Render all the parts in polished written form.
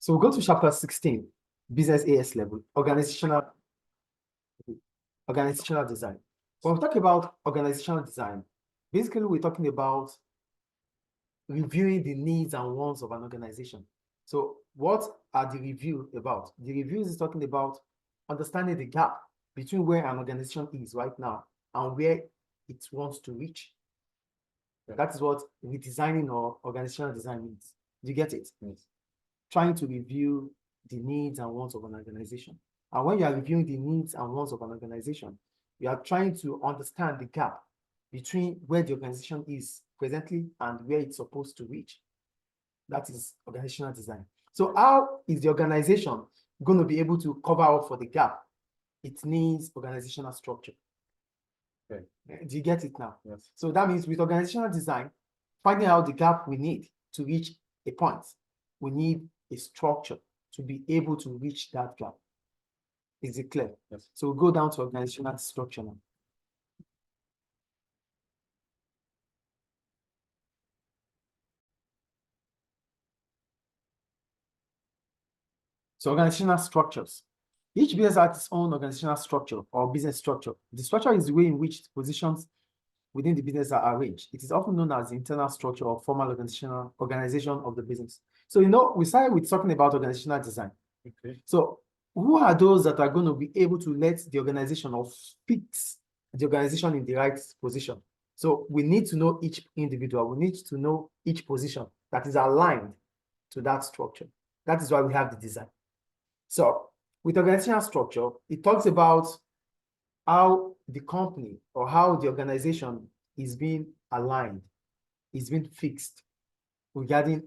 So we'll go to chapter 16, business AS level, organizational design. When we talk about organizational design, basically we're talking about reviewing the needs and wants of an organization. So what are the review about? The reviews is talking about understanding the gap between where an organization is right now and where it wants to reach. That is what redesigning or organizational design means. Do you get it? Yes. Trying to review the needs and wants of an organization. And when you are reviewing the needs and wants of an organization, you are trying to understand the gap between where the organization is presently and where it's supposed to reach. That is organizational design. So how is the organization going to be able to cover up for the gap? It needs organizational structure. Okay. Do you get it now? Yes. So that means with organizational design, finding out the gap we need to reach a point, we need a structure to be able to reach that gap. Is it clear? Yes. So we'll go down to organizational structure now. So organizational structures. Each business has its own organizational structure or business structure. The structure is the way in which positions within the business are arranged. It is often known as the internal structure or formal organization of the business. So, we started with talking about organizational design. Okay. So who are those that are going to be able to let the organization or fix the organization in the right position? So we need to know each individual. We need to know each position that is aligned to that structure. That is why we have the design. So with organizational structure, it talks about how the company or how the organization is being aligned, is being fixed regarding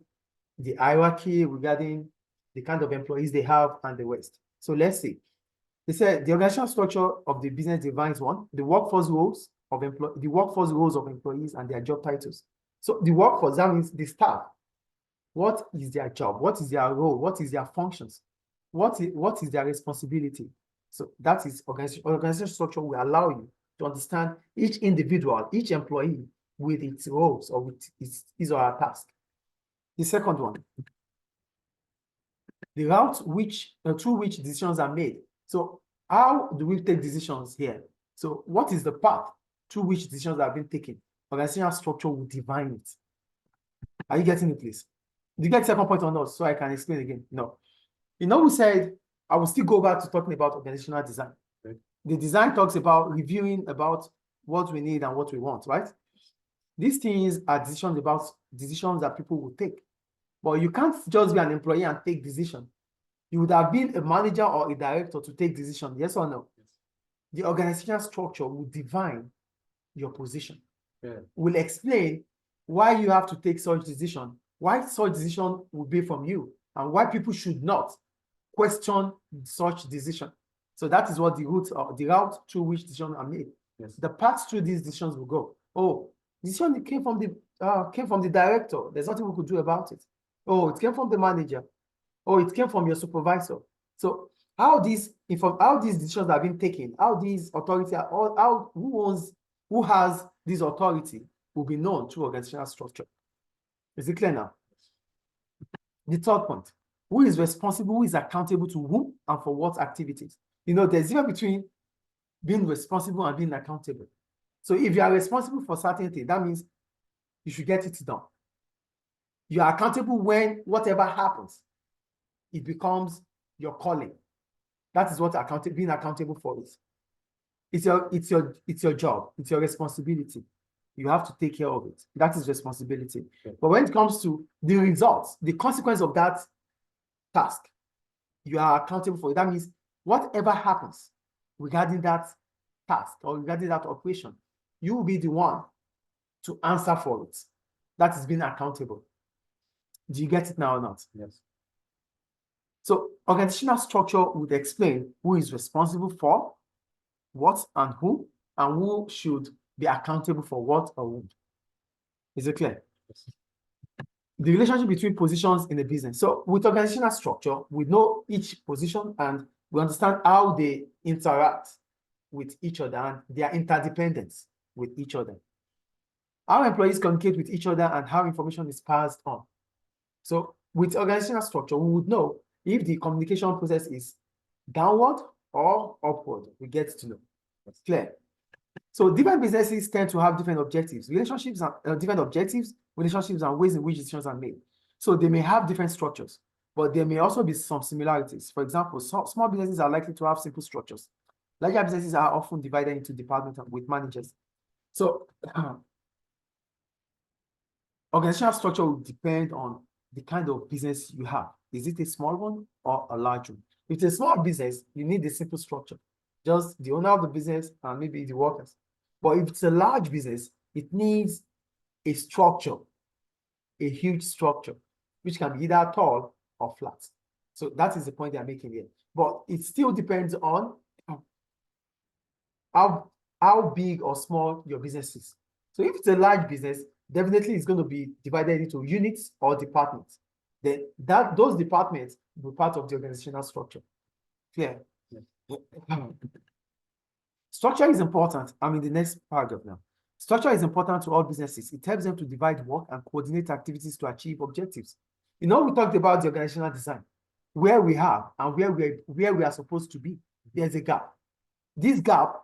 the hierarchy, regarding the kind of employees they have and the rest. So let's see. They said the organizational structure of the business defines one, the workforce roles of employees and their job titles. So the workforce, that means the staff. What is their job? What is their role? What is their functions? What is their responsibility? So that is organizational structure will allow you to understand each individual, each employee with its roles or with his or her task. The second one, the route through which decisions are made. So how do we take decisions here? So what is the path through which decisions are being taken? Organizational structure will define it. Are you getting it, please? Did you get the second point or not? So I can explain again. No. We said, I will still go back to talking about organizational design. Okay. The design talks about reviewing about what we need and what we want, right? These things are decisions that people will take. But you can't just be an employee and take decision. You would have been a manager or a director to take decision, yes or no? Yes. The organizational structure will define your position. Yeah. Will explain why you have to take such decision, why such decision will be from you, and why people should not question such decision. So that is what the route through which decisions are made. Yes. The paths through these decisions will go. Oh, decision came from the director. There's nothing we could do about it. Oh, it came from the manager. Oh, it came from your supervisor. So how these decisions are being taken, how these authority are, who has this authority will be known through organizational structure. Is it clear now? The third point, who is responsible, who is accountable to whom and for what activities? There's a difference between being responsible and being accountable. So if you are responsible for certain things, that means you should get it done. You are accountable when whatever happens, it becomes your calling. That is what being accountable for is. It's your job. It's your responsibility. You have to take care of it. That is responsibility. Okay. But when it comes to the results, the consequence of that task, you are accountable for it. That means whatever happens regarding that task or regarding that operation, you will be the one to answer for it. That is being accountable. Do you get it now or not? Yes. So organizational structure would explain who is responsible for what and who should be accountable for what or whom. Is it clear? Yes. The relationship between positions in the business. So with organizational structure, we know each position and we understand how they interact with each other and their interdependence with each other. How employees communicate with each other and how information is passed on. So with organizational structure, we would know if the communication process is downward or upward, we get to know. It's clear. So different businesses tend to have different objectives, relationships and different objectives, relationships and ways in which decisions are made. So they may have different structures, but there may also be some similarities. For example, small businesses are likely to have simple structures. Larger businesses are often divided into departments with managers. So organizational structure will depend on the kind of business you have. Is it a small one or a large one? If it's a small business, you need a simple structure. Just the owner of the business and maybe the workers. But if it's a large business, it needs a structure, a huge structure, which can be either tall or flat. So that is the point they're making here. But it still depends on how big or small your business is. So if it's a large business, definitely it's going to be divided into units or departments. Then those departments will be part of the organizational structure. Clear? Yeah. Structure is important. I'm in the next paragraph now. Structure is important to all businesses. It helps them to divide work and coordinate activities to achieve objectives. We talked about the organizational design, where we are and where we are supposed to be. There's a gap. This gap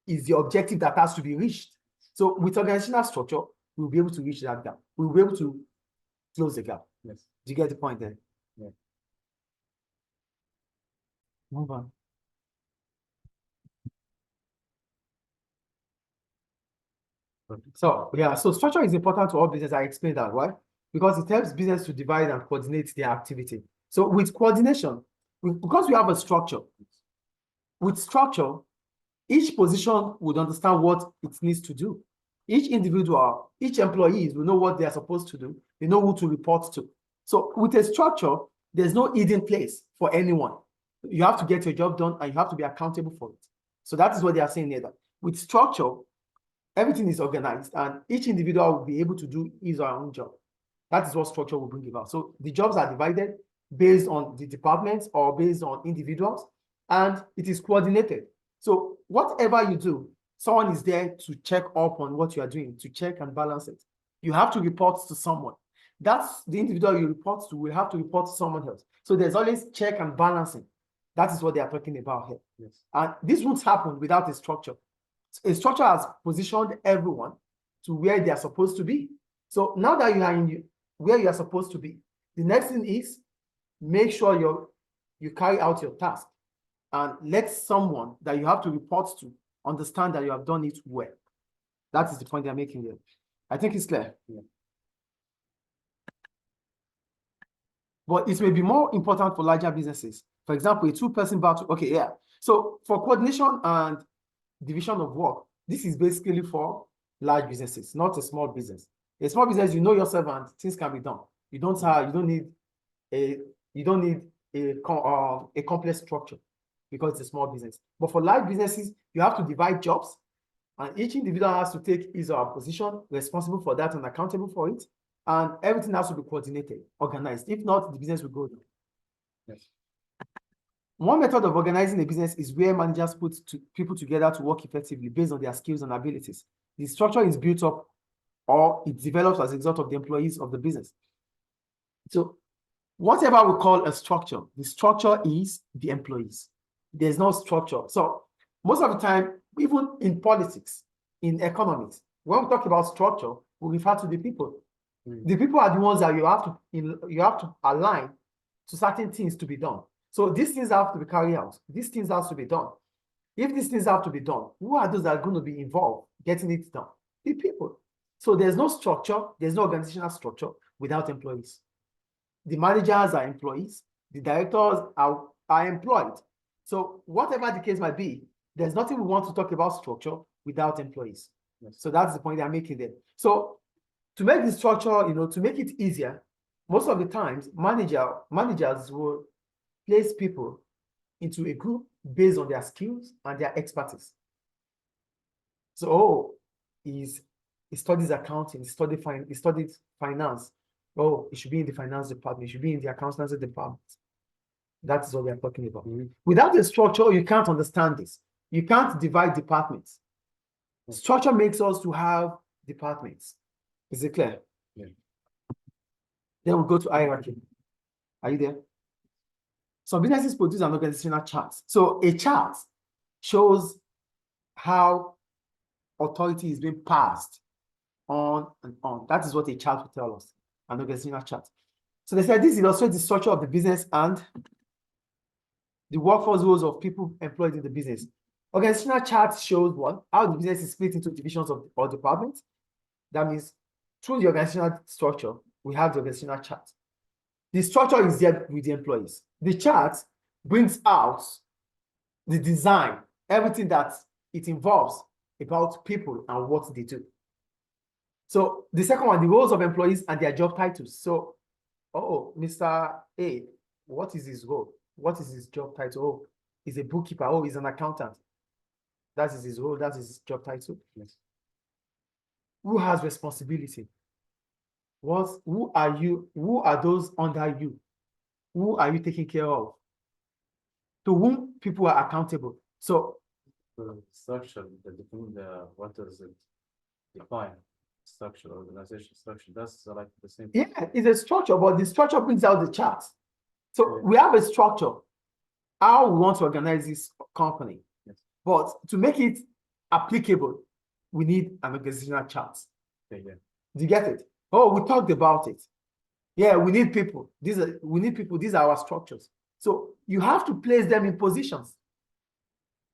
is the objective that has to be reached. So with organizational structure, we'll be able to reach that gap. We'll be able to close the gap. Yes. Do you get the point there? Yeah. Move on. So yeah, so structure is important to all business. I explained that, why? Because it helps business to divide and coordinate their activity. So with coordination, because we have a structure, with structure, each position would understand what it needs to do. Each individual, each employee will know what they are supposed to do. They know who to report to. So with a structure, there's no hidden place for anyone. You have to get your job done and you have to be accountable for it. So that is what they are saying here. That with structure, everything is organized and each individual will be able to do his or her own job. That is what structure will bring about. So the jobs are divided based on the departments or based on individuals, and it is coordinated. So whatever you do, someone is there to check up on what you are doing, to check and balance it. You have to report to someone. That's the individual you report to will have to report to someone else. So there's always check and balancing. That is what they are talking about here. Yes. And this won't happen without a structure. A structure has positioned everyone to where they are supposed to be. So now that you are in where you are supposed to be, the next thing is make sure you carry out your task and let someone that you have to report to understand that you have done it well. That is the point they're making here. I think it's clear. Yeah. But it may be more important for larger businesses. For example, a two-person battle. Okay, yeah. So for coordination and division of work, this is basically for large businesses, not a small business. A small business, you know yourself and things can be done. You don't need a complex structure because it's a small business. But for large businesses, you have to divide jobs and each individual has to take his or her position, responsible for that and accountable for it. And everything has to be coordinated, organized. If not, the business will go down. Yes. One method of organizing a business is where managers put people together to work effectively based on their skills and abilities. The structure is built up or it develops as a result of the employees of the business. So whatever we call a structure, the structure is the employees. There's no structure. So most of the time, even in politics, in economics, when we talk about structure, we refer to the people. The people are the ones that you have to align to certain things to be done. So these things have to be carried out. These things have to be done. If these things have to be done, who are those that are going to be involved getting it done? The people. So there's no structure, there's no organizational structure without employees. The managers are employees, the directors are employed. So whatever the case might be, there's nothing we want to talk about structure without employees. Yes. So that's the point I'm making there. So to make the structure, to make it easier, most of the times managers will place people into a group based on their skills and their expertise. So, he studies accounting, he studied finance. Oh, he should be in the finance department, he should be in the accountancy department. That is what we are talking about. Mm-hmm. Without a structure, you can't understand this. You can't divide departments. Mm-hmm. Structure makes us to have departments. Is it clear? Yeah. Then we'll go to hierarchy. Are you there? Some businesses produce an organizational chart. So a chart shows how authority is being passed on and on. That is what a chart will tell us, an organizational chart. So they said this illustrates the structure of the business and the workforce roles of people employed in the business. Organizational chart shows what? How the business is split into divisions or departments. That means through the organizational structure, we have the organizational chart. The structure is there with the employees. The chart brings out the design, everything that it involves about people and what they do. So the second one, the roles of employees and their job titles. So, Mr. A, what is his role? What is his job title? Oh, he's a bookkeeper. Oh, he's an accountant. That is his role. That is his job title. Yes. Who has responsibility? Who are you? Who are those under you? Who are you taking care of? To whom people are accountable. So The structure, what does it define? Structure, organization structure, that's like the same. yeah, it's a structure, but the structure brings out the chart. So Yeah. we have a structure, how we want to organize this company. Yes. But to make it applicable, we need an organizational chart. Okay, yeah. Do you get it? Oh, we talked about it. Yeah, we need people. We need people. These are our structures. So you have to place them in positions.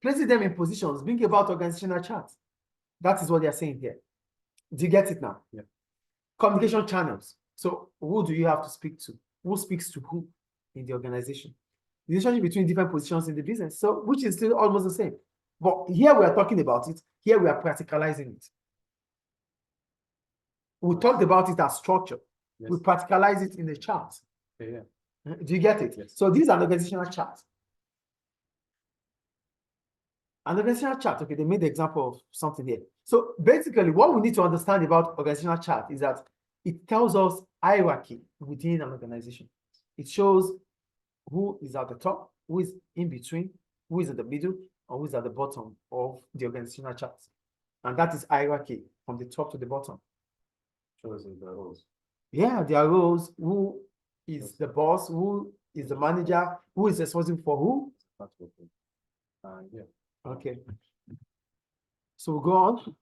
Placing them in positions, bring about organizational charts. That is what they are saying here. Do you get it now? Yeah. Communication channels. So who do you have to speak to? Who speaks to who in the organization? The relationship between different positions in the business. So which is still almost the same. But here we are talking about it. Here we are practicalizing it. We talked about it as structure. Yes. We practicalize it in the chart. Okay, yeah. Do you get it? Yes. So these are an organizational chart. An organizational chart, okay, they made the example of something here. So basically, what we need to understand about organizational chart is that it tells us hierarchy within an organization. It shows who is at the top, who is in between, who is at the middle, or who is at the bottom of the organizational chart. And that is hierarchy from the top to the bottom. Shows the roles. Yeah, there are roles. Who is the boss? Who is the manager? Who is responsible for who? That's what yeah. Okay. So we'll go on.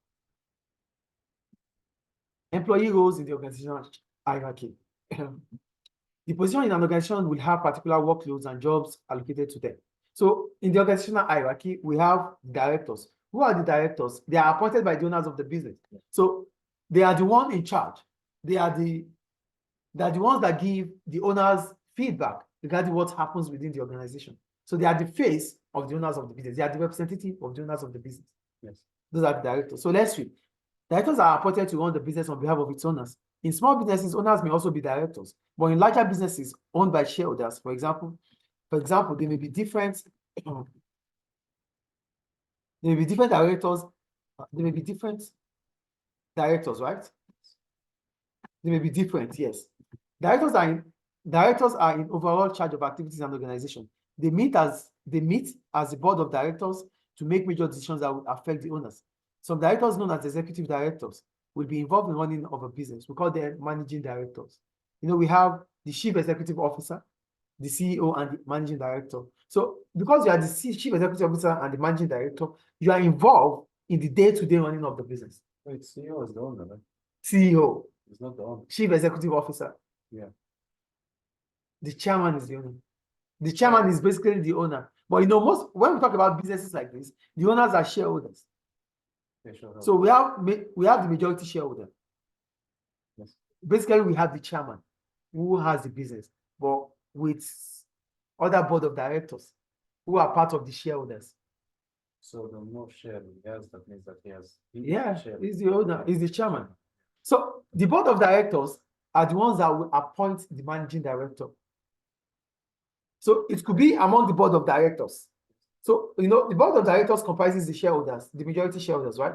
Employee roles in the organizational hierarchy. The position in an organization will have particular workloads and jobs allocated to them. So in the organizational hierarchy, we have directors. Who are the directors? They are appointed by the owners of the business. So they are the one in charge. They are the ones that give the owners feedback regarding what happens within the organization. So they are the face of the owners of the business. They are the representative of the owners of the business. Yes. Those are the directors. So let's read. Directors are appointed to run the business on behalf of its owners. In small businesses, owners may also be directors, but in larger businesses owned by shareholders, for example, they may be different. There may be different directors. There may be different directors, right? They may be different, yes. Directors are in overall charge of activities and organization. They meet as the board of directors to make major decisions that will affect the owners. Some directors, known as executive directors, will be involved in running of a business. We call them managing directors. You know, we have the chief executive officer, the CEO, and the managing director. So because you are the chief executive officer and the managing director, you are involved in the day-to-day running of the business. Wait, CEO is the owner, right? CEO. It's not the owner. Chief executive officer. Yeah. The chairman is the owner. The chairman is basically the owner. But you know, when we talk about businesses like this, the owners are shareholders. Sure. So we have the majority shareholder. Yes. Basically, we have the chairman who has the business, but with other board of directors who are part of the shareholders. So the more share he has, that means that he has. He's the owner, he's the chairman. So the board of directors are the ones that will appoint the managing director. So it could be among the board of directors. So, you know, the board of directors comprises the shareholders, the majority shareholders, right?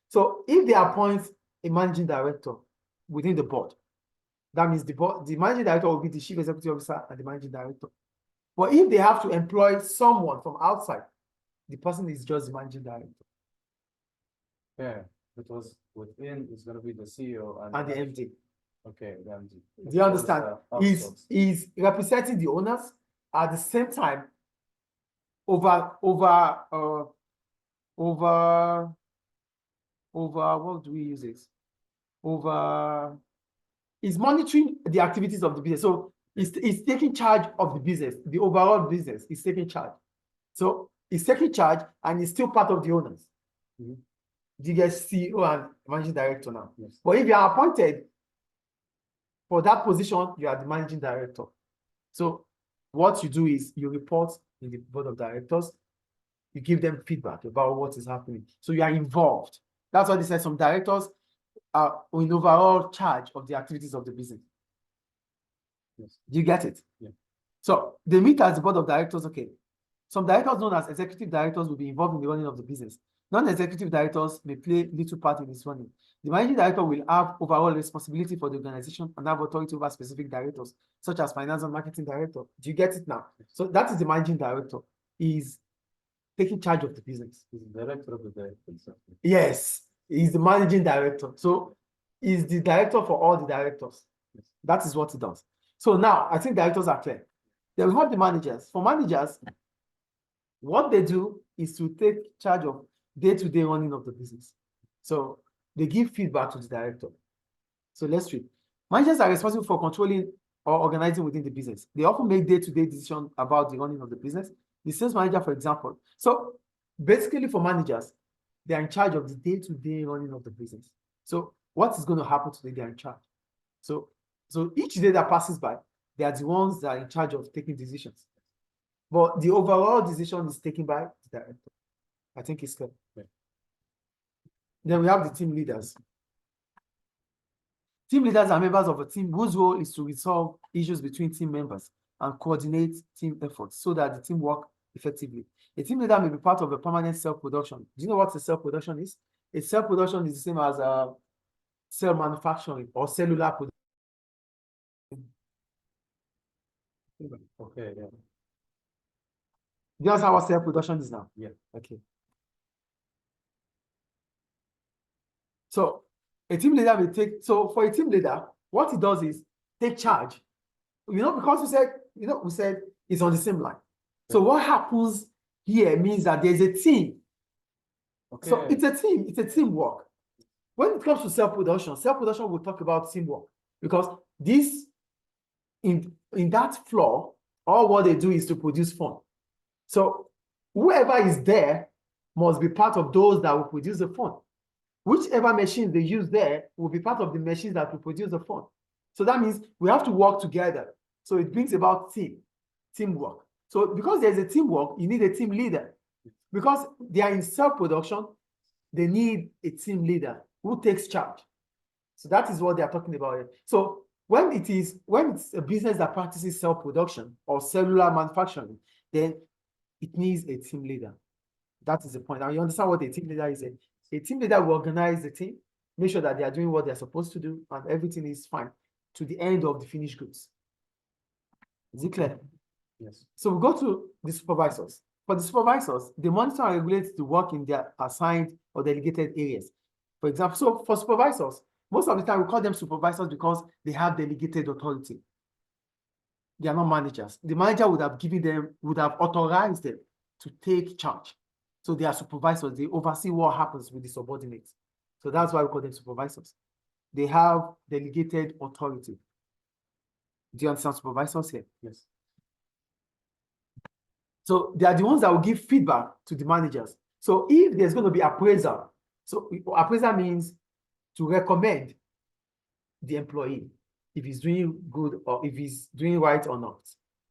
So if they appoint a managing director within the board, that means the managing director will be the chief executive officer and the managing director. But if they have to employ someone from outside, the person is just the managing director. Yeah, because within is going to be the CEO and the MD. Okay, the MD. Do you understand? He's representing the owners at the same time, over what do we use it? Over is monitoring the activities of the business. So it's taking charge of the business, the overall business is taking charge. So it's taking charge and it's still part of the owners. Mhm. You get CEO and managing director now. Yes. But if you are appointed for that position, you are the managing director. So what you do is you report in the board of directors, you give them feedback about what is happening. So you are involved. That's why they say some directors are in overall charge of the activities of the business. Yes. Do you get it? Yeah. So they meet as the board of directors. Okay. Some directors known as executive directors will be involved in the running of the business. Non-executive directors may play little part in its running. The managing director will have overall responsibility for the organization and have authority over specific directors, such as finance and marketing director. Do you get it now? So that is the managing director. He's taking charge of the business. He's the director of the directors. Yes, he's the managing director. So he's the director for all the directors. Yes. That is what he does. So now I think directors are clear. Then we have the managers. For managers, what they do is to take charge of day-to-day running of the business. So they give feedback to the director. So let's read. Managers are responsible for controlling or organizing within the business. They often make day-to-day decisions about the running of the business. The sales manager, for example. So basically for managers, they are in charge of the day-to-day running of the business. So what is going to happen today? They are in charge. So each day that passes by, they are the ones that are in charge of taking decisions. But the overall decision is taken by the director. I think it's clear. Yeah. Then we have the team leaders. Team leaders are members of a team whose role is to resolve issues between team members and coordinate team efforts so that the team work effectively. A team leader may be part of a permanent cell production. Do you know what a cell production is? A cell production is the same as cell manufacturing or cellular production. Okay, yeah. Do you understand what cell production is now? Yeah. Okay. So a team leader will take, so for a team leader, what he does is take charge. Because we said it's on the same line. So what happens here means that there's a team. Okay. So it's a teamwork. When it comes to self-production will talk about teamwork because this in that floor, all what they do is to produce fun. So whoever is there must be part of those that will produce the fun. Whichever machine they use there will be part of the machines that will produce the fun. So that means we have to work together. So it brings about teamwork. So because there's a teamwork, you need a team leader. Because they are in self-production, they need a team leader who takes charge. So that is what they are talking about here. So when it's a business that practices self-production or cellular manufacturing, then it needs a team leader. That is the point. Now you understand what a team leader is. A team leader will organize the team, make sure that they are doing what they're supposed to do, and everything is fine to the end of the finished goods. Is it clear? Yes. So we go to the supervisors. For the supervisors, they monitor and regulate the work in their assigned or delegated areas. For example, so for supervisors, most of the time we call them supervisors because they have delegated authority. They are not managers. The manager would have authorized them to take charge. So they are supervisors. They oversee what happens with the subordinates. So that's why we call them supervisors. They have delegated authority. Do you understand supervisors here? Yes. So they are the ones that will give feedback to the managers. So if there's going to be appraisal, so appraisal means to recommend the employee if he's doing good or if he's doing right or not.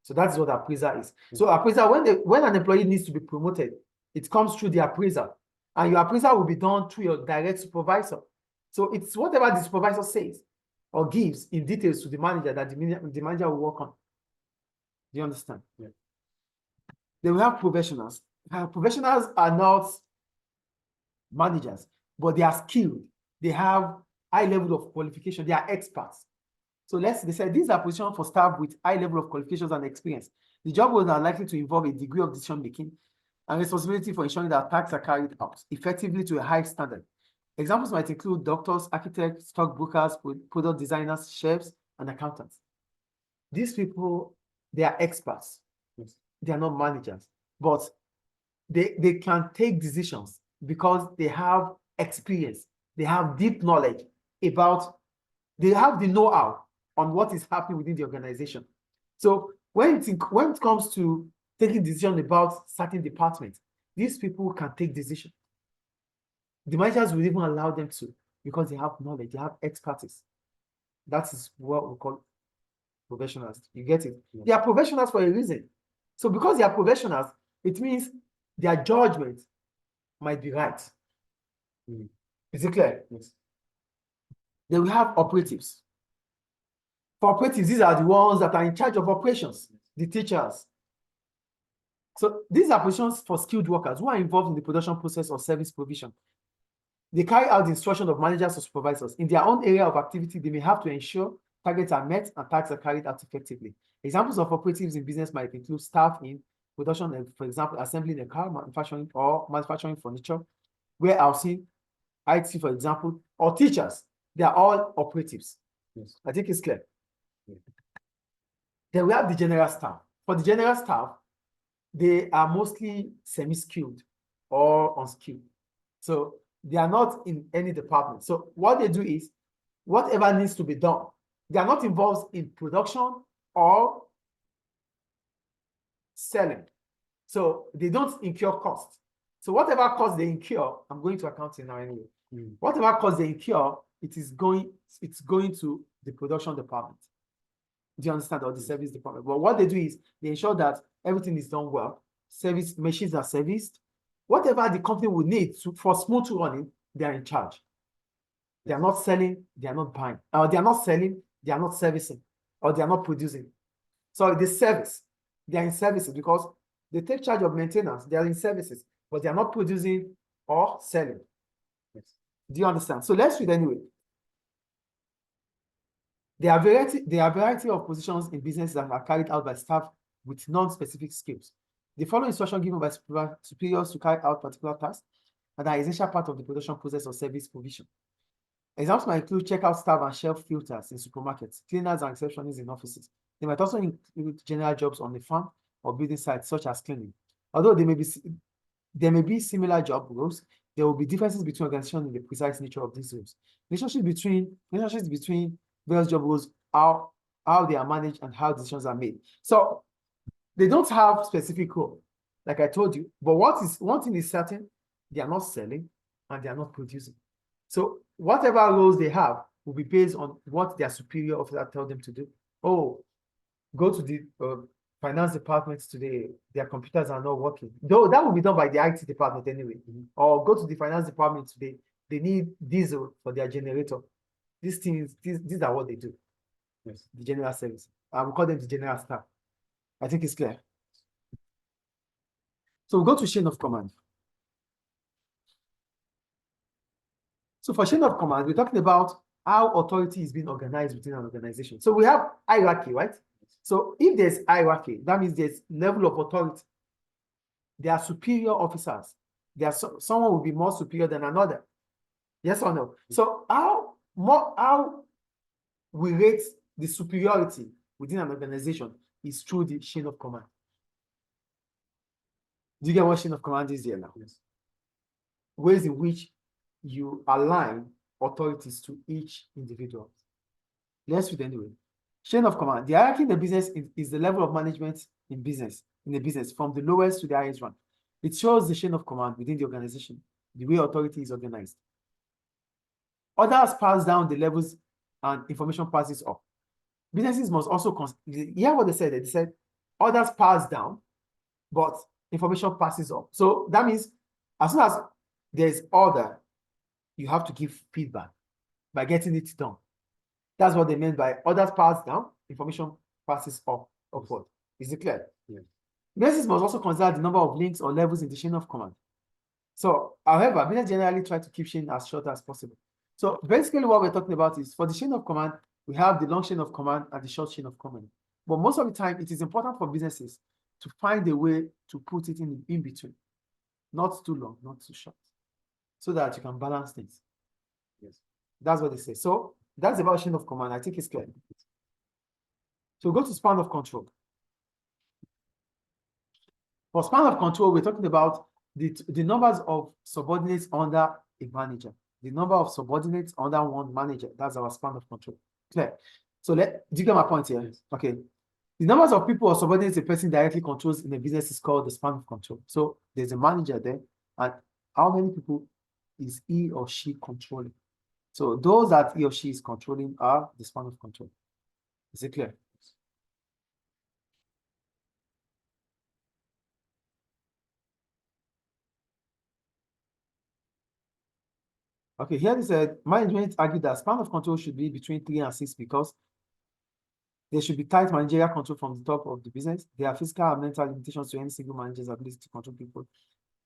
So that's what appraisal is. So appraisal, when an employee needs to be promoted, it comes through the appraiser, and your appraisal will be done through your direct supervisor. So it's whatever the supervisor says or gives in details to the manager that the manager will work on. Do you understand? Yeah. Then we have professionals. Professionals are not managers, but they are skilled. They have high level of qualification. They are experts. So they said these are positions for staff with high level of qualifications and experience. The job roles are likely to involve a degree of decision making and responsibility for ensuring that tasks are carried out effectively to a high standard. Examples might include doctors, architects, stockbrokers, product designers, chefs, and accountants. These people, they are experts. Yes. They are not managers, but they can take decisions because they have experience, they have deep knowledge about, they have the know-how on what is happening within the organization. So when it comes to taking decisions about certain departments, these people can take decisions. The managers will even allow them to, because they have knowledge, they have expertise. That is what we call professionals. You get it? Yeah. They are professionals for a reason. So because they are professionals, it means their judgment might be right. Mm. Is it clear? Yes. Then we have operatives. For operatives, these are the ones that are in charge of operations, the teachers. So these are positions for skilled workers who are involved in the production process or service provision. They carry out the instruction of managers or supervisors. In their own area of activity, they may have to ensure targets are met and tasks are carried out effectively. Examples of operatives in business might include staff in production, for example, assembling a car, manufacturing furniture, warehousing, IT, for example, or teachers. They are all operatives. Yes. I think it's clear. Yeah. Then we have the general staff. For the general staff, they are mostly semi-skilled or unskilled. So they are not in any department. So what they do is, whatever needs to be done, they are not involved in production or selling. So they don't incur costs. So whatever cost they incur, I'm going to accounting now anyway. Mm. Whatever cost they incur, it's going to the production department. Do you understand? Or the service department. But what they do is they ensure that everything is done well. Service machines are serviced. Whatever the company will need for smooth running, they are in charge. They are not selling, they are not buying. Or they are not selling, they are not servicing, or they are not producing. So the service, they are in services because they take charge of maintenance. They are in services, but they are not producing or selling. Yes. Do you understand? So let's read anyway. There are variety of positions in business that are carried out by staff with non-specific skills. The following instruction given by superiors to carry out particular tasks and are essential part of the production process or service provision. Examples might include checkout staff and shelf filters in supermarkets, cleaners and receptionists in offices. They might also include general jobs on the farm or building sites, such as cleaning. Although there may be similar job roles, there will be differences between organizations in the precise nature of these roles. Relationships between various job roles, how they are managed and how decisions are made. So they don't have specific role, like I told you, but one thing is certain, they are not selling and they are not producing. So whatever roles they have will be based on what their superior officer tell them to do. Oh, go to the finance department today, their computers are not working. Though that will be done by the IT department anyway. Or go to the finance department today, they need diesel for their generator. These are what they do. Yes. The general service. I will call them the general staff. I think it's clear. So we'll go to chain of command. So for chain of command, we're talking about how authority is being organized within an organization. So we have hierarchy, right? So if there's hierarchy, that means there's level of authority. There are superior officers. Someone will be more superior than another. Yes or no? So how we rate the superiority within an organization is through the chain of command. Do you get what chain of command is here now? Yes. Ways in which you align authorities to each individual. Let's read anyway. Chain of command. The hierarchy in the business is the level of management in a business from the lowest to the highest one. It shows the chain of command within the organization, the way authority is organized. Others pass down the levels and information passes up. Businesses must also hear what they said. They said others pass down, but information passes up. So that means as soon as there's order, you have to give feedback by getting it done. That's what they meant by others pass down, information passes upward. Is it clear? Yeah. Businesses must also consider the number of links or levels in the chain of command. So, however, business generally try to keep chain as short as possible. So basically what we're talking about is for the chain of command, we have the long chain of command and the short chain of command. But most of the time, it is important for businesses to find a way to put it in between. Not too long, not too short. So that you can balance things. Yes. That's what they say. So that's about chain of command. I think it's clear. So go to span of control. For span of control, we're talking about the numbers of subordinates under a manager. The number of subordinates under one manager. That's our span of control. Clear? So do you get my point here? Yes. Okay. The numbers of people or subordinates a person directly controls in a business is called the span of control. So there's a manager there, and how many people is he or she controlling? So those that he or she is controlling are the span of control. Is it clear? Okay, here is a management argued that span of control should be between 3 and 6 because there should be tight managerial control from the top of the business. There are physical and mental limitations to any single manager's ability to control people.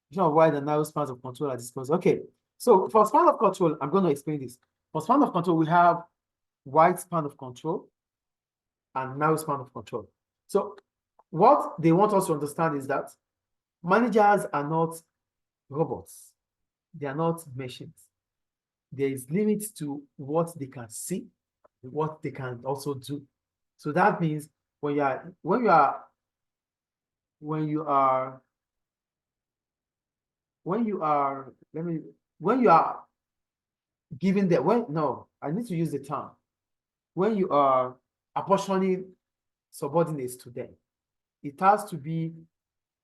You know why the narrow spans of control are discussed. Okay, so for span of control, I'm going to explain this. For span of control, we have wide span of control and narrow span of control. So what they want us to understand is that managers are not robots. They are not machines. There is limits to what they can see, what they can also do. So that means when you are giving I need to use the term. When you are apportioning subordinates to them, it has to be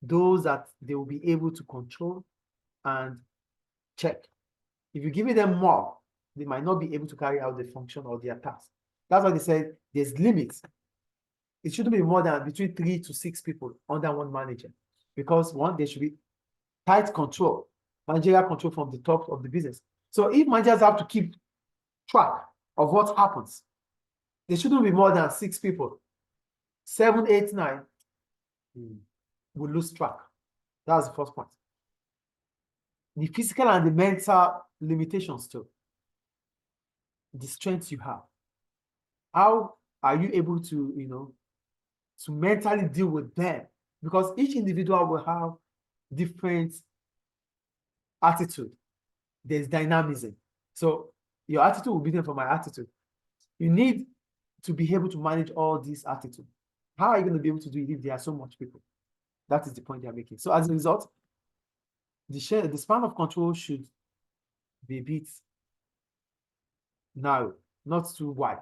those that they will be able to control and check. If you're giving them more, they might not be able to carry out the function or their task. That's why they said there's limits. It shouldn't be more than between 3 to 6 people under one manager, because there should be tight control, managerial control from the top of the business. So if managers have to keep track of what happens, there shouldn't be more than 6 people. 7, 8, 9 will lose track. That's the first point. The physical and the mental limitations too. The strengths you have. How are you able to, to mentally deal with them? Because each individual will have different attitude. There's dynamism. So your attitude will be different from my attitude. You need to be able to manage all these attitudes. How are you going to be able to do it if there are so much people? That is the point they are making. So as a result, the span of control should be a bit narrow, not too wide.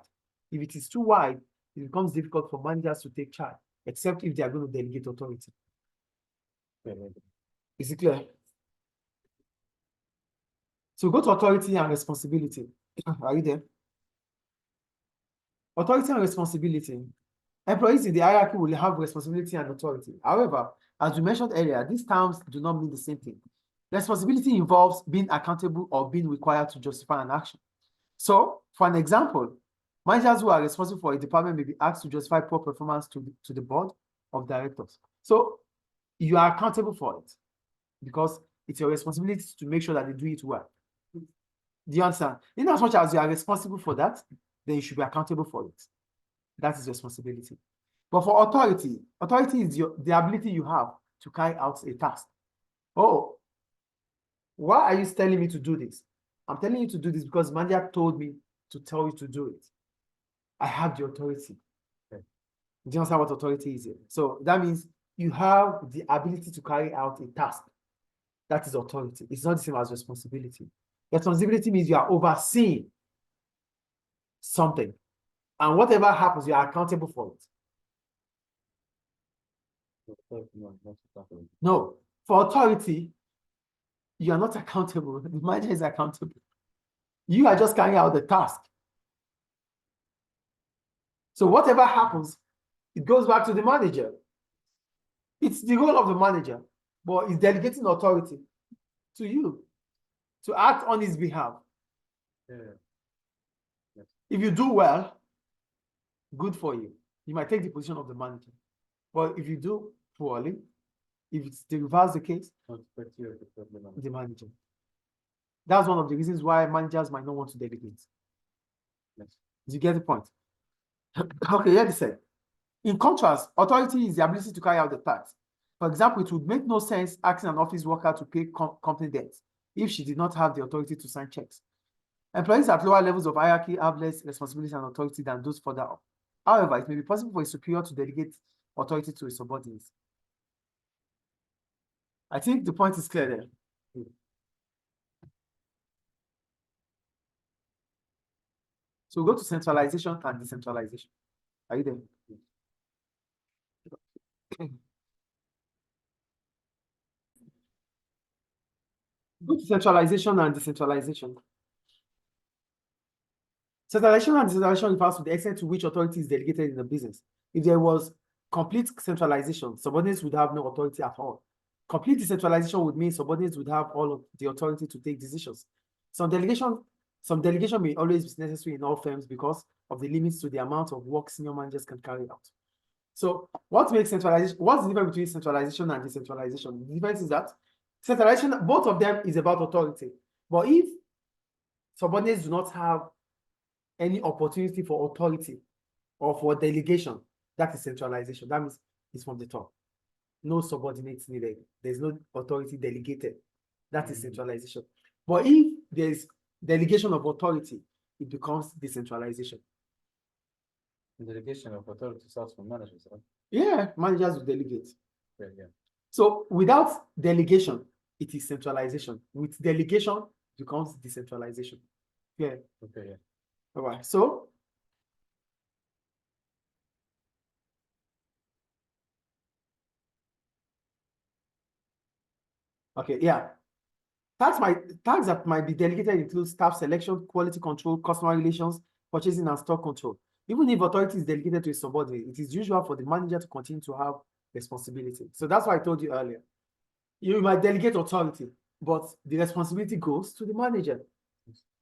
If it is too wide, it becomes difficult for managers to take charge, except if they are going to delegate authority. Is it clear? So go to authority and responsibility. Are you there? Authority and responsibility. Employees in the hierarchy will have responsibility and authority. However, as we mentioned earlier, these terms do not mean the same thing. Responsibility involves being accountable or being required to justify an action. So, for an example, managers who are responsible for a department may be asked to justify poor performance to the board of directors. So, you are accountable for it because it's your responsibility to make sure that they do it well. Do you understand? In as much as you are responsible for that, then you should be accountable for it. That is responsibility. But for authority is the ability you have to carry out a task. Oh, why are you telling me to do this? I'm telling you to do this because manager told me to tell you to do it. I have the authority. Okay. Do you understand what authority is here? So that means you have the ability to carry out a task. That is authority. It's not the same as responsibility. Responsibility means you are overseeing something. And whatever happens, you are accountable for it. No, for authority, you are not accountable. The manager is accountable. You are just carrying out the task. So whatever happens, it goes back to the manager. It's the role of the manager, but it's delegating authority to you to act on his behalf. Yeah. Yes. If you do well, good for you. You might take the position of the manager. But if you do poorly, if it's the reverse the case, the manager. That's one of the reasons why managers might not want to delegate. Yes. Do you get the point? Okay, here they said. In contrast, authority is the ability to carry out the task. For example, it would make no sense asking an office worker to pay company debts if she did not have the authority to sign checks. Employees at lower levels of hierarchy have less responsibility and authority than those further up. However, it may be possible for a superior to delegate authority to a subordinate. I think the point is clear there. So we go to centralization and decentralization. Are you there? Go to centralization and decentralization. Centralization and decentralization refers to the extent to which authority is delegated in the business. If there was complete centralization, subordinates would have no authority at all. Complete decentralization would mean subordinates would have all of the authority to take decisions. Some delegation may always be necessary in all firms because of the limits to the amount of work senior managers can carry out. So what makes centralization, what's the difference between centralization and decentralization? The difference is that centralization, both of them is about authority. But if subordinates do not have any opportunity for authority or for delegation, that is centralization. That means it's from the top. No subordinates needed. There's no authority delegated. That is centralization. But if there's delegation of authority, it becomes decentralization. Delegation of authority starts from managers, right? Yeah, managers will delegate. Yeah, yeah. So without delegation, it is centralization. With delegation, it becomes decentralization. Yeah. Okay, yeah. All right. So okay, yeah. Tasks that might be delegated include staff selection, quality control, customer relations, purchasing, and stock control. Even if authority is delegated to a subordinate, it is usual for the manager to continue to have responsibility. So that's why I told you earlier. You might delegate authority, but the responsibility goes to the manager.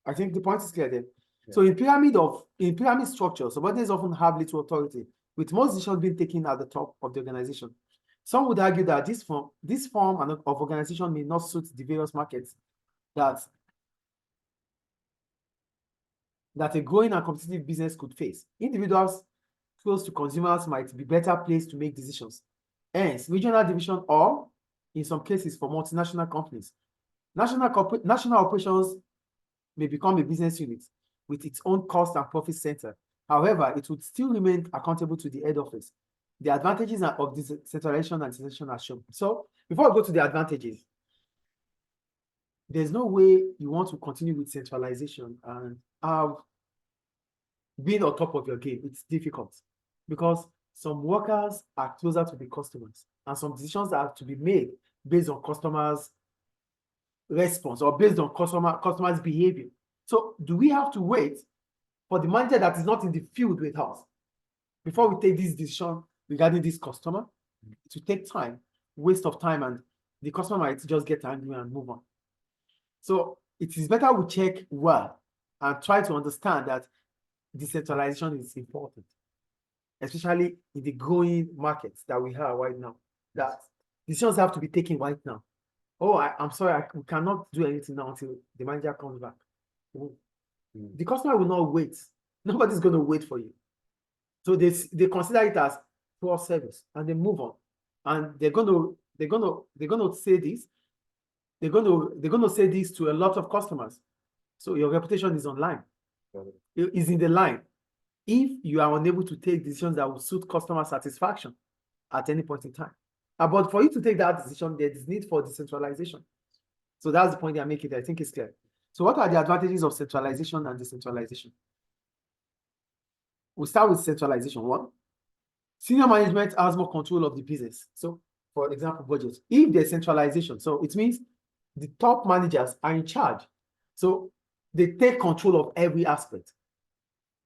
I think the point is clear there. Yeah. So in pyramid structure, subordinates often have little authority, with most decisions being taken at the top of the organization. Some would argue that this form of organization may not suit the various markets that a growing and competitive business could face. Individuals close to consumers might be better placed to make decisions. Hence, regional division or, in some cases, for multinational companies, national operations may become a business unit with its own cost and profit center. However, it would still remain accountable to the head office. The advantages of decentralization and decentralization are shown. So before I go to the advantages, there's no way you want to continue with centralization and have been on top of your game. It's difficult because some workers are closer to the customers and some decisions are to be made based on customers' response or based on customers' behavior. So do we have to wait for the manager that is not in the field with us before we take this decision regarding this customer? It will take time, waste of time, and the customer might just get angry and move on. So it is better we check well and try to understand that decentralization is important, especially in the growing markets that we have right now, that decisions have to be taken right now. Oh, I'm sorry, we cannot do anything now until the manager comes back. The customer will not wait. Nobody's going to wait for you. So they consider it as poor service and they move on. And they're going to say this. They're going to say this to a lot of customers. So your reputation is online. It is in the line. If you are unable to take decisions that will suit customer satisfaction at any point in time. But for you to take that decision, there is need for decentralization. So that's the point I'm making. I think it's clear. So what are the advantages of centralization and decentralization? We'll start with centralization. One, senior management has more control of the business. So, for example, budget. If there's centralization, so it means the top managers are in charge. So they take control of every aspect.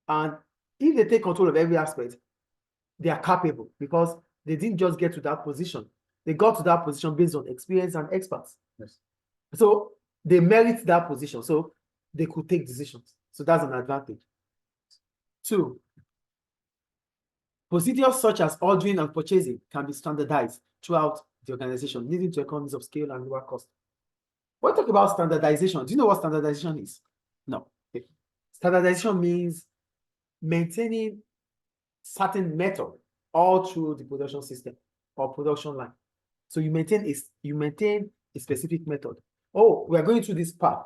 And if they take control of every aspect, they are capable because they didn't just get to that position. They got to that position based on experience and experts. Yes. So they merit that position. So they could take decisions. So that's an advantage. Two, procedures such as ordering and purchasing can be standardized throughout the organization, leading to economies of scale and lower cost. When we talk about standardization, do you know what standardization is? No. Okay. Standardization means maintaining certain method all through the production system or production line. So you maintain a specific method. Oh, we are going through this path.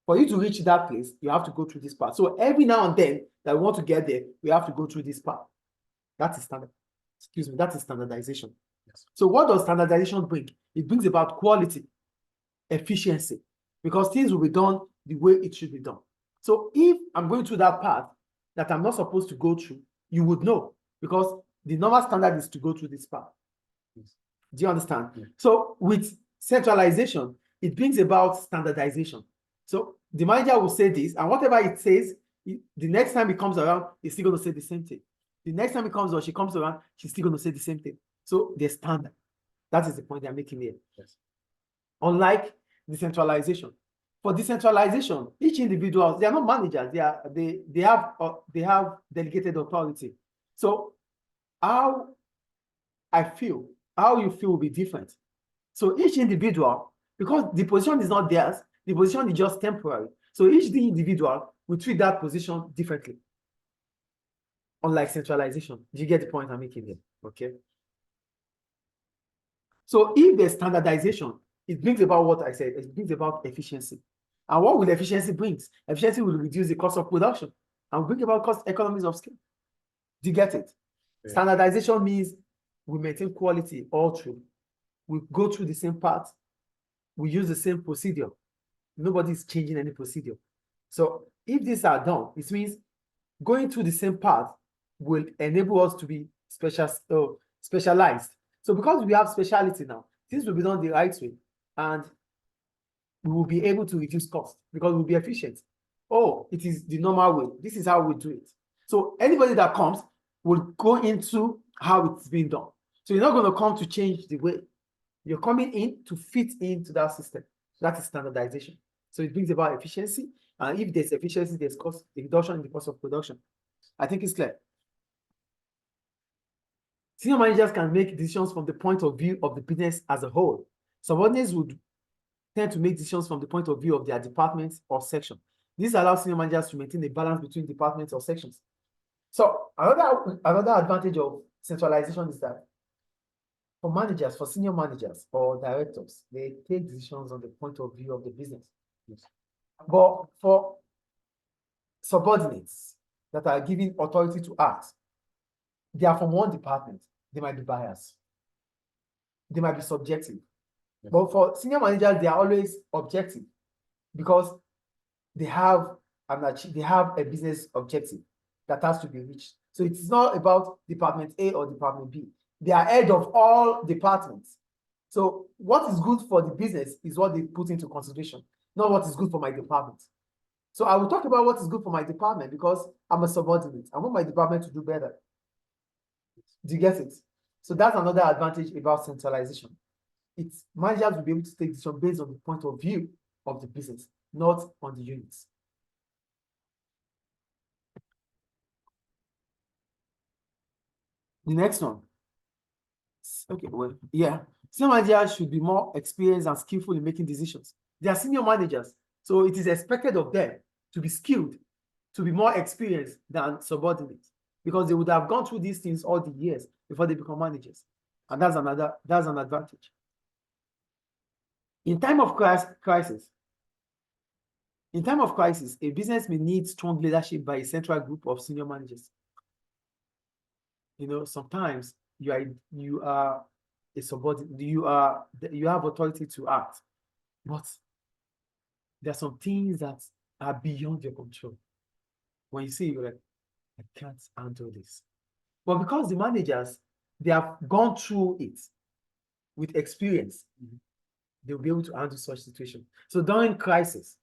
For you to reach that place, you have to go through this path. So every now and then that we want to get there, we have to go through this path. That is standard. Excuse me, that is standardization. So what does standardization bring? It brings about quality, efficiency, because things will be done the way it should be done. So if I'm going through that path that I'm not supposed to go through, you would know, because the normal standard is to go through this path. Yes. Do you understand? Yeah. So with centralization, it brings about standardization. So the manager will say this, and whatever it says, the next time it comes around, it's still going to say the same thing. The next time it comes or she comes around, she's still going to say the same thing. So there's standard. That is the point they're making here. Yes. Unlike decentralization. For decentralization, each individual, they are not managers, they have delegated authority. So how you feel will be different. So each individual, because the position is not theirs, the position is just temporary. So each individual will treat that position differently. Unlike centralization. Do you get the point I'm making here? Okay. So if there's standardization, it brings about what I said, it brings about efficiency. And what will efficiency bring? Efficiency will reduce the cost of production and bring about cost economies of scale. Do you get it? Yeah. Standardization means we maintain quality all through. We go through the same path. We use the same procedure. Nobody's changing any procedure. So if these are done, it means going through the same path will enable us to be specialized. So because we have speciality now, things will be done the right way, and we will be able to reduce cost because we'll be efficient. Oh, it is the normal way. This is how we do it. So anybody that comes will go into how it's being done. So you're not going to come to change the way. You're coming in to fit into that system. That is standardization. So it brings about efficiency. And if there's efficiency, there's cost reduction in the cost of production. I think it's clear. Senior managers can make decisions from the point of view of the business as a whole. Subordinates would tend to make decisions from the point of view of their departments or section. This allows senior managers to maintain a balance between departments or sections. So another advantage of centralization is that for managers, for senior managers or directors, they take decisions on the point of view of the business. Yes. But for subordinates that are given authority to act, they are from one department. They might be biased. They might be subjective. Yes. But for senior managers, they are always objective because they have a business objective that has to be reached. So it's not about department A or department B. They are head of all departments. So what is good for the business is what they put into consideration, not what is good for my department. So I will talk about what is good for my department because I'm a subordinate. I want my department to do better. Do you get it? So that's another advantage about centralization. It's managers will be able to take decisions based on the point of view of the business, not on the units. The next one. Okay, well, yeah. Senior managers should be more experienced and skillful in making decisions. They are senior managers, so it is expected of them to be skilled, to be more experienced than subordinates, because they would have gone through these things all the years before they become managers. And that's an advantage. In time of crisis, a business may need strong leadership by a central group of senior managers. You know, sometimes you are a subordinate, you have authority to act, but there are some things that are beyond your control. When you see, you're like, I can't handle this. But because the managers, they have gone through it with experience, they'll be able to handle such situation. So during crisis,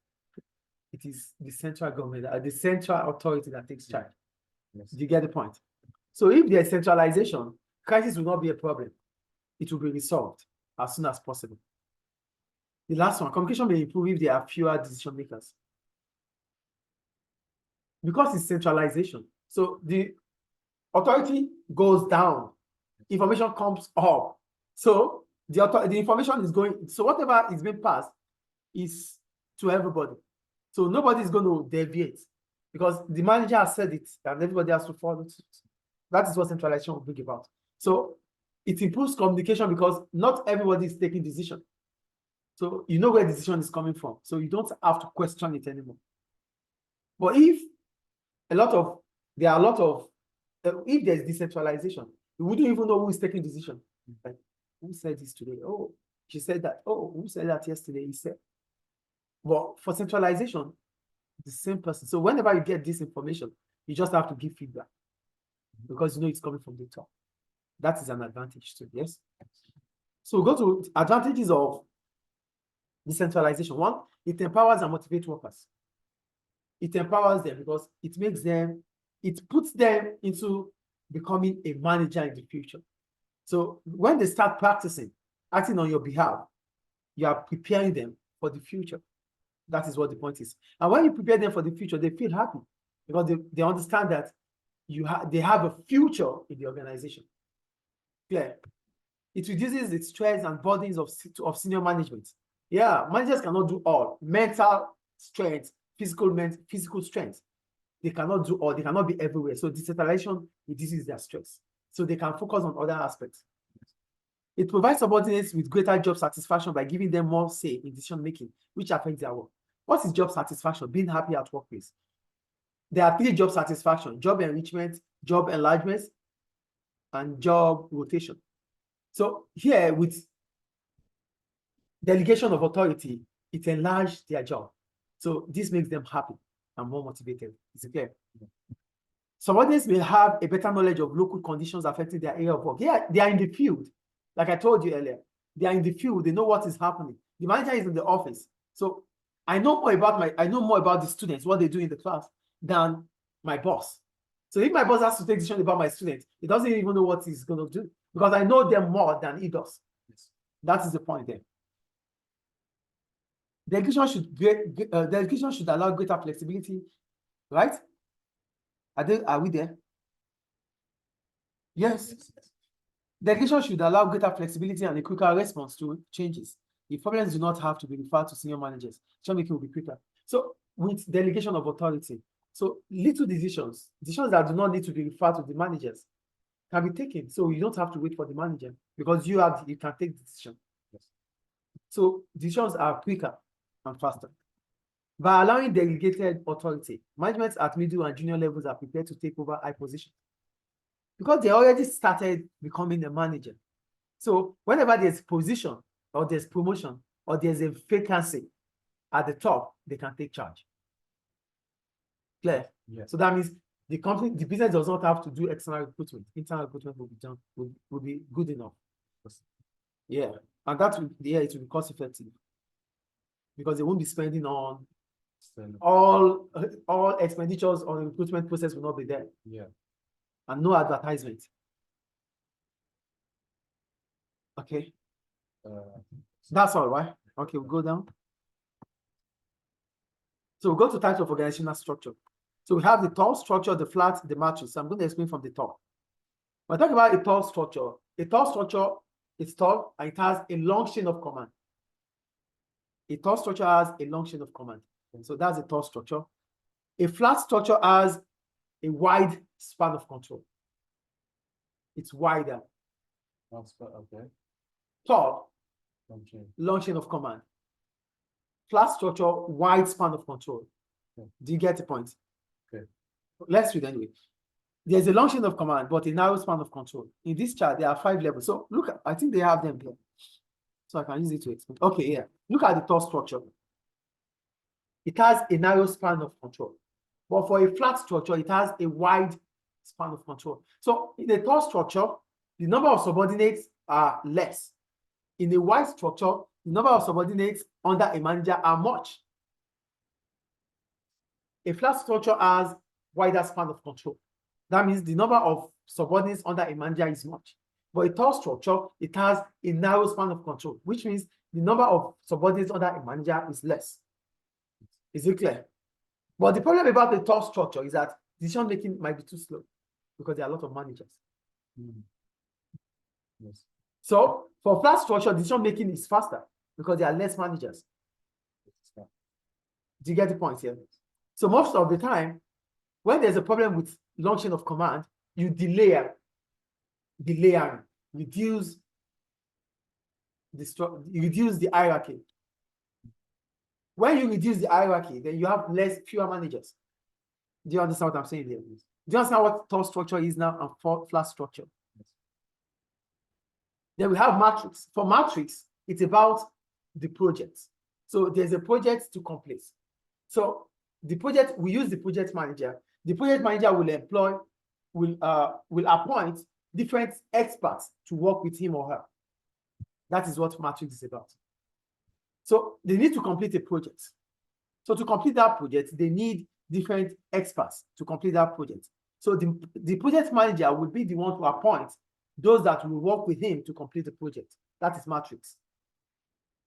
it is the central government, the central authority that takes charge. Yes. Do you get the point? So if there's centralization, crisis will not be a problem. It will be resolved as soon as possible. The last one, communication may improve if there are fewer decision makers. Because it's centralization. So the authority goes down, information comes up. So the information is going, so whatever is being passed is to everybody. So nobody is going to deviate because the manager has said it and everybody has to follow it. That is what centralization will bring about. So it improves communication because not everybody is taking decision. So you know where the decision is coming from. So you don't have to question it anymore. But if there are a lot of, if there's decentralization, you wouldn't even know who is taking decision. Right? who said this today? Oh, she said that. Oh, who said that yesterday? He said. Well, for centralization, the same person. So whenever you get this information, you just have to give feedback because you know it's coming from the top. That is an advantage too, yes? So we go to advantages of decentralization. One, it empowers and motivates workers. It empowers them because it makes them, it puts them into becoming a manager in the future. So when they start practicing, acting on your behalf, you are preparing them for the future. That is what the point is. And when you prepare them for the future, they feel happy because they understand that they have a future in the organization. Clear? It reduces the stress and burdens of senior management. Yeah, managers cannot do all. Mental strength, physical strength. They cannot do all. They cannot be everywhere. So decentralization reduces their stress. So they can focus on other aspects. It provides subordinates with greater job satisfaction by giving them more say in decision making, which affects their work. What is job satisfaction? Being happy at workplace. There are 3 job satisfaction: job enrichment, job enlargement, and job rotation. So here with delegation of authority, it enlarged their job. So this makes them happy and more motivated. Is it clear? Subordinates may have a better knowledge of local conditions affecting their area of work. Yeah, they are in the field. Like I told you earlier, they are in the field. They know what is happening. The manager is in the office. So I know more about the students, what they do in the class, than my boss. So if my boss has to take decision about my students, he doesn't even know what he's going to do because I know them more than he does. Yes. That is the point there. Delegation should allow greater flexibility, right? Are we there? Yes. Delegation should allow greater flexibility and a quicker response to changes. The problems do not have to be referred to senior managers. Decision making will be quicker. So with delegation of authority, so little decisions that do not need to be referred to the managers can be taken. So you don't have to wait for the manager because you can take the decision. Yes. So decisions are quicker and faster. By allowing delegated authority, management at middle and junior levels are prepared to take over high positions because they already started becoming a manager. So whenever there's position or there's promotion or there's a vacancy at the top, they can take charge. Clear? Yes. So that means the business does not have to do external recruitment. Internal recruitment will be done, will be good enough. Yeah. And it will be cost effective because they won't be spending on all expenditures on the recruitment process will not be there. Yeah. And no advertisement. Okay. That's all right. Okay, we'll go down. So we'll go to types of organizational structure. So we have the tall structure, the flat, the matrix. So I'm going to explain from the top. When I talk about a tall structure is tall and it has a long chain of command. A tall structure has a long chain of command. So that's a tall structure. A flat structure has a wide span of control. It's wider. Okay. Tall, long chain of command. Flat structure, wide span of control. Okay. Do you get the point? Okay. Let's read anyway. There's a long chain of command, but a narrow span of control. In this chart, there are 5 levels. So look, I think they have them here. So I can use it to explain. Okay, yeah. Look at the tall structure. It has a narrow span of control. But for a flat structure, it has a wide span of control. So in a tall structure, the number of subordinates are less. In a wide structure, the number of subordinates under a manager are much. A flat structure has wider span of control. That means the number of subordinates under a manager is much. But a tall structure, it has a narrow span of control, which means the number of subordinates under a manager is less. Is it clear? But the problem about the tall structure is that decision making might be too slow because there are a lot of managers. Yes. So for flat structure, decision making is faster because there are less managers. Do you get the point here? So most of the time, when there's a problem with long chain of command, you delay layering, reduce the hierarchy. When you reduce the hierarchy, then you have fewer managers. Do you understand what I'm saying here? Do you understand what tall structure is now and flat structure? Then we have matrix. For matrix, it's about the project. So there's a project to complete. So the project, we use the project manager. The project manager will appoint different experts to work with him or her. That is what matrix is about. So they need to complete a project. So to complete that project, they need different experts to complete that project. So the project manager will be the one to appoint those that will work with him to complete the project. That is matrix.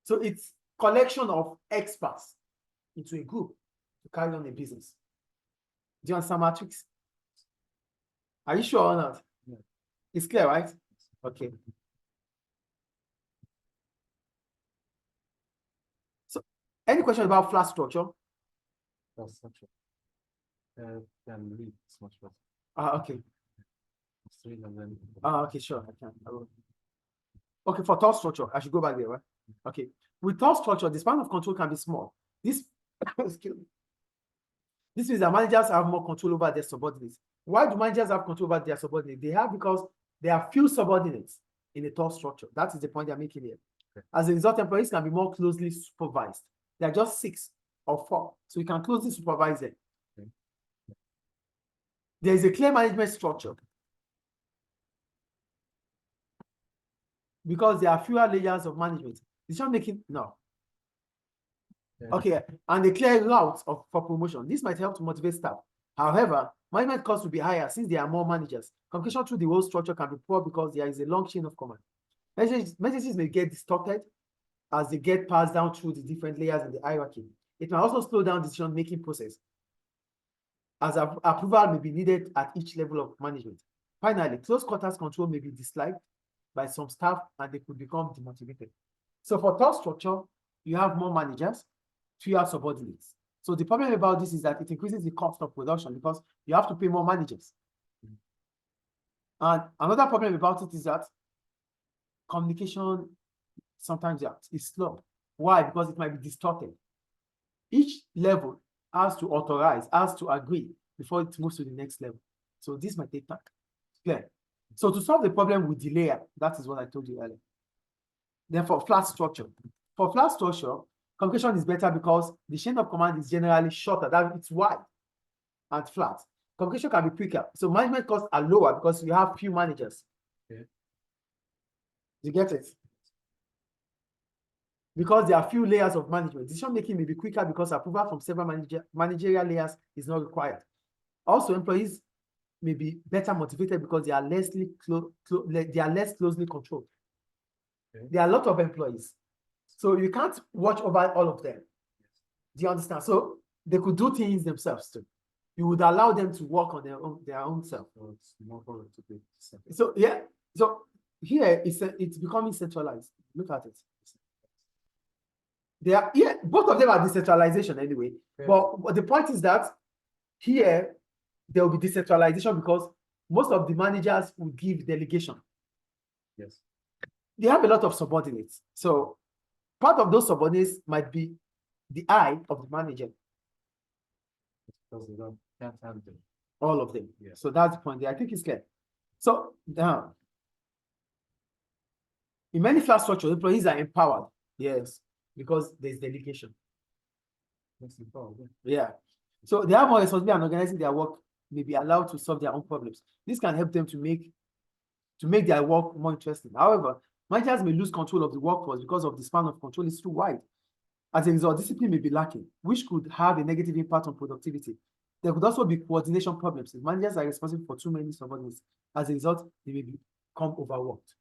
So it's collection of experts into a group to carry on a business. Do you understand matrix? Are you sure or not? Yeah. It's clear, right? Okay. So any question about flat structure? That's structure. Can read this much better. Okay. Let's read and then. Okay, sure. I will. Okay, for thought structure, I should go back there, right? Okay. With thought structure, the span of control can be small. This, excuse me. This means that managers have more control over their subordinates. Why do managers have control over their subordinates? They have because there are few subordinates in a thought structure. That is the point they're making here. Okay. As a result, employees can be more closely supervised. There are just 6 or 4, so you can closely supervise them. Okay. There is a clear management structure because there are fewer layers of management. Decision making, no. Yeah. Okay, and a clear route for promotion. This might help to motivate staff. However, management costs will be higher since there are more managers. Communication through the whole structure can be poor because there is a long chain of command. Messages may get distorted as they get passed down through the different layers in the hierarchy. It may also slow down decision-making process, as approval may be needed at each level of management. Finally, close quarters control may be disliked by some staff and they could become demotivated. So for thought structure, you have more managers, fewer subordinates. So the problem about this is that it increases the cost of production because you have to pay more managers. And another problem about it is that communication sometimes is slow. Why? Because it might be distorted. Each level has to authorize, has to agree before it moves to the next level. So this might take time. Clear? So to solve the problem with delay, that is what I told you earlier. Then for flat structure, communication is better because the chain of command is generally shorter, that it's wide and flat. Communication can be quicker. So management costs are lower because you have few managers. Okay. You get it? Because there are few layers of management. Decision making may be quicker because approval from several managerial layers is not required. Also, employees may be better motivated because they are less closely controlled. Okay. There are a lot of employees, so you can't watch over all of them. Do you understand? So they could do things themselves too. You would allow them to work on their own self. So it's more forward to be. So yeah, so here it's becoming centralized. Look at it. They are, yeah, both of them are decentralization anyway. Yeah. But the point is that here there will be decentralization because most of the managers will give delegation. Yes. They have a lot of subordinates. So part of those subordinates might be the eye of the manager. Because they can't handle all of them. Yeah. So that's the point there. I think it's clear. So now, in many flat structures, employees are empowered. Yes, because there's delegation. That's empowered. Yeah. So they have more responsibility and organizing their work may be allowed to solve their own problems. This can help them to make their work more interesting. However, managers may lose control of the workforce because of the span of control is too wide. As a result, discipline may be lacking, which could have a negative impact on productivity. There could also be coordination problems. If managers are responsible for too many subordinates, as a result, they may become overworked.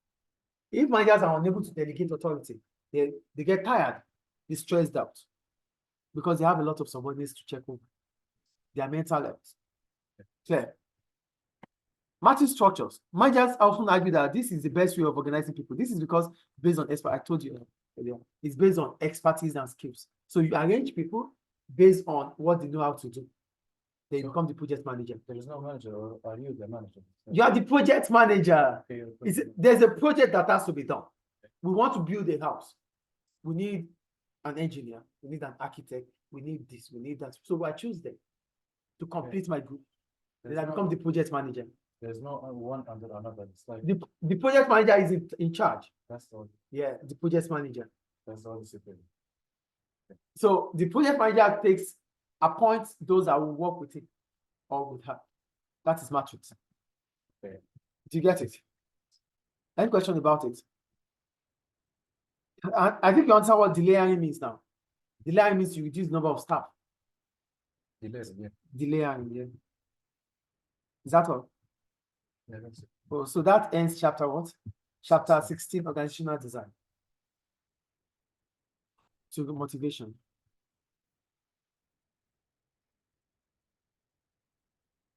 If managers are unable to delegate authority, they get tired, they're stressed out, because they have a lot of subordinates to check over their mental health. Clear? Matching structures. Managers often argue that this is the best way of organizing people. This is because based on I told you earlier, it's based on expertise and skills. So you arrange people based on what they know how to do. They become the project manager. There is no manager, or are you the manager? You are the project manager. Okay, there's a project that has to be done. We want to build a house. We need an engineer. We need an architect. We need this. We need that. So I choose them to complete my group. Then I become the project manager. There's no one under another. It's like The project manager is in charge. that's all. Yeah, the project manager. That's all discipline. So the project manager appoints those that will work with him or with her. That is matrix. Okay. Do you get it? Any question about it? I think you understand what delayering means now. Delayering means you reduce the number of staff. Delays, yeah. Delayering, yeah. Is that all? Yeah, that's it. Oh, so that ends chapter what? Chapter 16, organizational design. So the motivation.